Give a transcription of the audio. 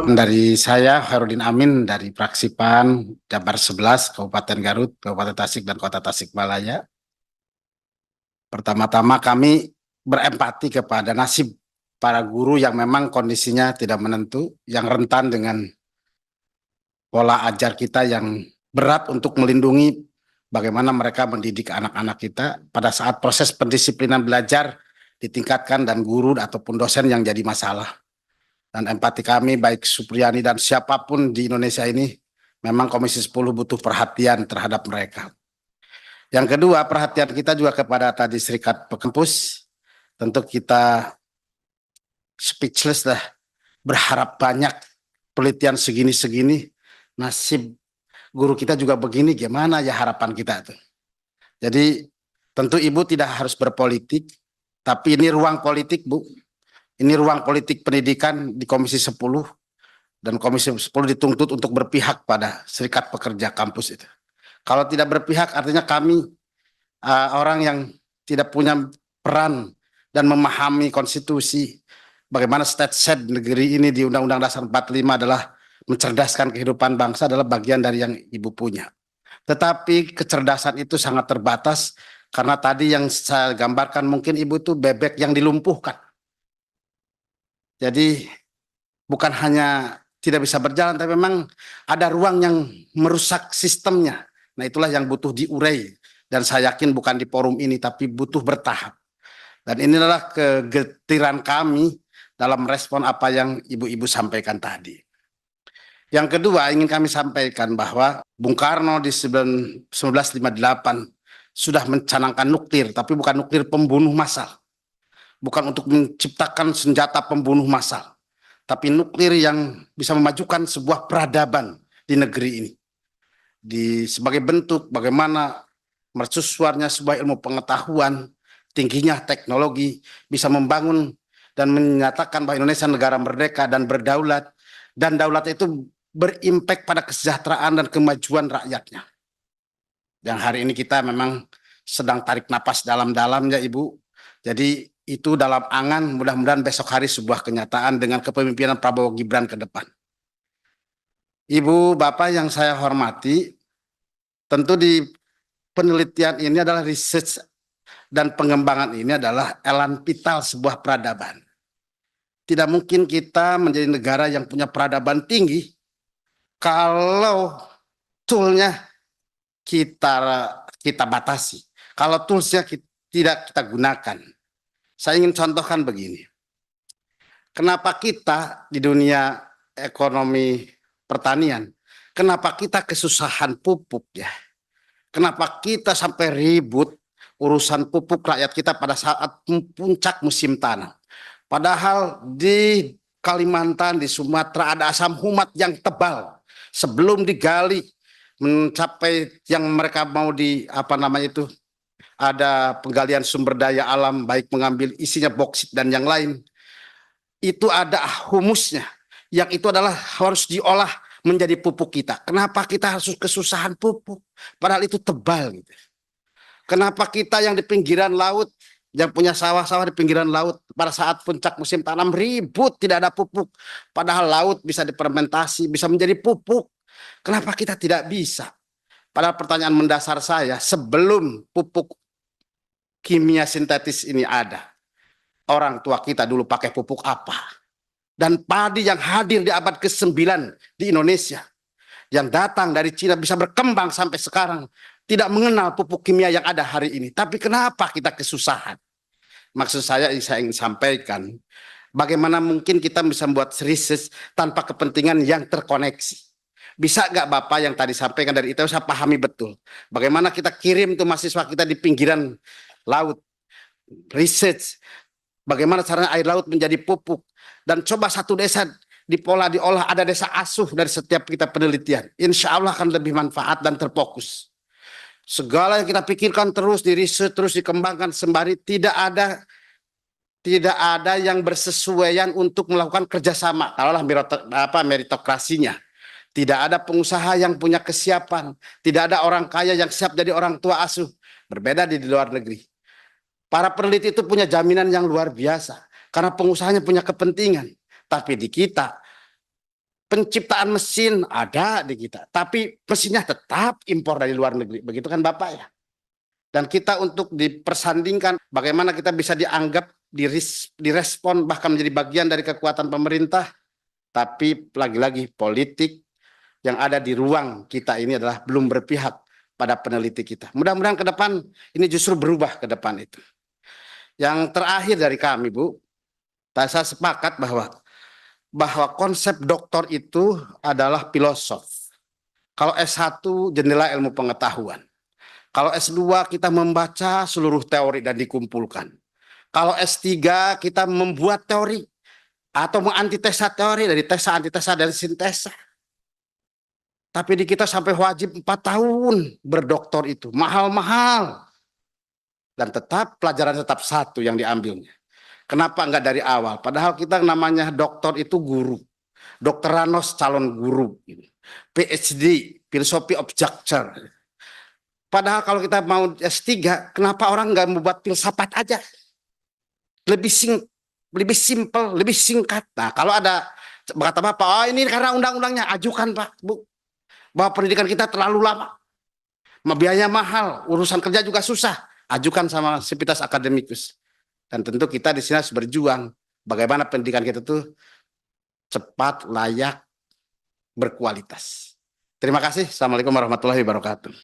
Dari saya, Herudin Amin, dari fraksi PAN, Jabar 11, Kabupaten Garut, Kabupaten Tasik, dan Kota Tasikmalaya. Pertama-tama kami berempati kepada nasib para guru yang memang kondisinya tidak menentu, yang rentan dengan pola ajar kita yang berat untuk melindungi bagaimana mereka mendidik anak-anak kita pada saat proses pendisiplinan belajar ditingkatkan dan guru ataupun dosen yang jadi masalah. Dan empati kami baik Supriyani dan siapapun di Indonesia ini memang Komisi 10 butuh perhatian terhadap mereka. Yang kedua, perhatian kita juga kepada tadi Serikat Kampus. Tentu kita speechless lah, berharap banyak penelitian segini-segini, nasib guru kita juga begini, gimana ya harapan kita tuh. Jadi tentu Ibu tidak harus berpolitik, tapi ini ruang politik, Bu. Ini ruang politik pendidikan di Komisi 10 dan Komisi 10 dituntut untuk berpihak pada Serikat Pekerja Kampus itu. Kalau tidak berpihak artinya kami orang yang tidak punya peran dan memahami konstitusi, bagaimana state negeri ini di Undang-Undang Dasar 45 adalah mencerdaskan kehidupan bangsa adalah bagian dari yang Ibu punya. Tetapi kecerdasan itu sangat terbatas karena tadi yang saya gambarkan mungkin Ibu itu bebek yang dilumpuhkan. Jadi bukan hanya tidak bisa berjalan, tapi memang ada ruang yang merusak sistemnya. Nah itulah yang butuh diurai. Dan saya yakin bukan di forum ini, tapi butuh bertahap. Dan inilah kegetiran kami dalam respon apa yang Ibu-Ibu sampaikan tadi. Yang kedua ingin kami sampaikan bahwa Bung Karno di 1958 sudah mencanangkan nuklir, tapi bukan nuklir pembunuh massal. Bukan untuk menciptakan senjata pembunuh massal, tapi nuklir yang bisa memajukan sebuah peradaban di negeri ini. Sebagai bentuk bagaimana mercusuarnya sebuah ilmu pengetahuan, tingginya teknologi, bisa membangun dan menyatakan bahwa Indonesia negara merdeka dan berdaulat, dan daulat itu berimpact pada kesejahteraan dan kemajuan rakyatnya. Yang hari ini kita memang sedang tarik napas dalam-dalam ya Ibu. Jadi itu dalam angan, mudah-mudahan besok hari sebuah kenyataan dengan kepemimpinan Prabowo Gibran ke depan. Ibu, Bapak yang saya hormati, tentu di penelitian ini adalah research dan pengembangan ini adalah elan vital sebuah peradaban. Tidak mungkin kita menjadi negara yang punya peradaban tinggi kalau toolnya kita batasi. Kalau toolsnya tidak kita gunakan. Saya ingin contohkan begini. Kenapa kita di dunia ekonomi pertanian, kenapa kita kesusahan pupuk ya? Kenapa kita sampai ribut urusan pupuk rakyat kita pada saat puncak musim tanam? Padahal di Kalimantan, di Sumatera ada asam humat yang tebal. Sebelum digali mencapai yang mereka mau ada penggalian sumber daya alam, baik mengambil isinya boksit dan yang lain, itu ada humusnya, yang itu adalah harus diolah menjadi pupuk kita. Kenapa kita harus kesusahan pupuk? Padahal itu tebal. Gitu. Kenapa kita yang di pinggiran laut, yang punya sawah-sawah di pinggiran laut, pada saat puncak musim tanam ribut, tidak ada pupuk. Padahal laut bisa difermentasi, bisa menjadi pupuk. Kenapa kita tidak bisa? Padahal pertanyaan mendasar saya, sebelum pupuk kimia sintetis ini ada, orang tua kita dulu pakai pupuk apa? Dan padi yang hadir di abad ke-9 di Indonesia, yang datang dari Cina bisa berkembang sampai sekarang, tidak mengenal pupuk kimia yang ada hari ini. Tapi kenapa kita kesusahan? Maksud saya ingin sampaikan, bagaimana mungkin kita bisa membuat riset tanpa kepentingan yang terkoneksi. Bisa nggak Bapak yang tadi sampaikan dari ITB, saya pahami betul. Bagaimana kita kirim tuh mahasiswa kita di pinggiran laut, research, bagaimana caranya air laut menjadi pupuk, dan coba satu desa diolah, ada desa asuh dari setiap kita penelitian. Insya Allah akan lebih manfaat dan terfokus. Segala yang kita pikirkan terus di riset, terus dikembangkan sembari tidak ada yang bersesuaian untuk melakukan kerjasama. Kalaulah meritokrasinya. Tidak ada pengusaha yang punya kesiapan. Tidak ada orang kaya yang siap jadi orang tua asuh. Berbeda di luar negeri. Para peneliti itu punya jaminan yang luar biasa. Karena pengusahanya punya kepentingan. Tapi di kita, Penciptaan mesin ada di kita, tapi mesinnya tetap impor dari luar negeri. Begitu kan Bapak ya? Dan kita untuk dipersandingkan bagaimana kita bisa dianggap direspon bahkan menjadi bagian dari kekuatan pemerintah, tapi lagi-lagi politik yang ada di ruang kita ini adalah belum berpihak pada peneliti kita. Mudah-mudahan ke depan ini justru berubah ke depan itu. Yang terakhir dari kami, Bu, saya sepakat bahwa konsep doktor itu adalah filosof. Kalau S1 jendela ilmu pengetahuan. Kalau S2 kita membaca seluruh teori dan dikumpulkan. Kalau S3 kita membuat teori atau mengantitesa teori dari tesa, antitesa, dari sintesa. Tapi di kita sampai wajib 4 tahun berdoktor itu. Mahal-mahal. Dan tetap pelajaran tetap satu yang diambilnya. Kenapa enggak dari awal? Padahal kita namanya doktor itu guru. Dokter Ranos calon guru. PhD, Philosophy of Structure. Padahal kalau kita mau S3, kenapa orang enggak membuat filsafat aja? Lebih simple, lebih singkat. Nah, kalau ada kata Bapak, oh ini karena undang-undangnya, ajukan Pak, Bu. Bahwa pendidikan kita terlalu lama. Biaya mahal, urusan kerja juga susah. Ajukan sama Sivitas Academicus. Dan tentu kita di sini harus berjuang bagaimana pendidikan kita itu cepat, layak, berkualitas. Terima kasih. Assalamualaikum warahmatullahi wabarakatuh.